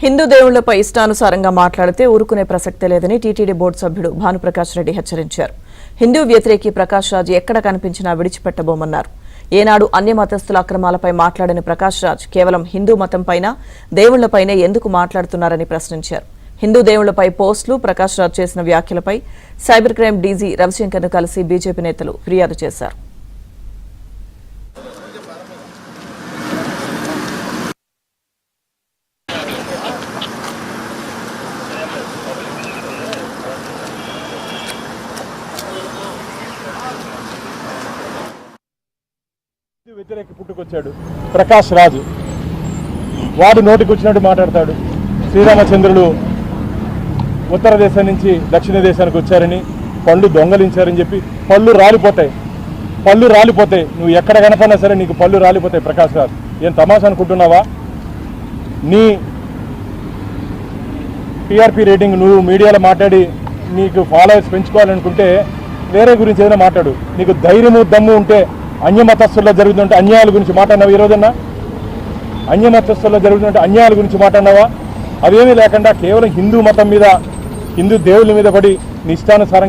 హిందూ దేవుళ్లపై ఇష్టానుసారంగా మాట్లాడితే ఊరుకునే ప్రసక్తే లేదని టీటీడీ బోర్డు సభ్యుడు భానుప్రకాష్ రెడ్డి హెచ్చరించారు. హిందూ వ్యతిరేకి ప్రకాష్ రాజ్ ఎక్కడ కనిపించినా విడిచిపెట్టబోమన్నారు. ఏనాడు అన్య మతస్థుల అక్రమాలపై మాట్లాడని ప్రకాష్ రాజ్ కేవలం హిందూ మతంపైన దేవుళ్లపైనే ఎందుకు మాట్లాడుతున్నారని ప్రశ్నించారు. హిందూ దేవుళ్లపై పోస్టులు, ప్రకాష్ రాజ్ చేసిన వ్యాఖ్యలపై సైబర్ క్రైమ్ డీజీ రవిశంకర్ను కలిసి బీజేపీ నేతలు ఫిర్యాదు చేశారు. వ్యతిరేక పుట్టుకొచ్చాడు ప్రకాష్ రాజు. వాడు నోటికి వచ్చినట్టు మాట్లాడతాడు. శ్రీరామచంద్రులు ఉత్తర దేశం నుంచి దక్షిణ దేశానికి వచ్చారని, పళ్ళు దొంగలించారని చెప్పి పళ్ళు రాలిపోతాయి. నువ్వు ఎక్కడ కనపడినా సరే నీకు పళ్ళు రాలిపోతాయి. ప్రకాష్ రాజు ఏం తమాషా అనుకుంటున్నావా? నీ టీఆర్పీ రేటింగ్ నువ్వు మీడియాలో మాట్లాడి నీకు ఫాలోవర్స్ పెంచుకోవాలనుకుంటే వేరే గురించి ఏదైనా మాట్లాడు. నీకు ధైర్యము దమ్ము ఉంటే అన్యమతస్థుల్లో జరుగుతుంటే అన్యాయాల గురించి మాట్లాడినావా? ఈ రోజున్నా అన్యమతస్థుల్లో జరుగుతుంటే అన్యాయాల గురించి మాట్లాడినావా? అవేమీ లేకుండా కేవలం హిందూ మతం మీద, హిందూ దేవుళ్ళ మీద పడి నీ ఇష్టానుసారంగా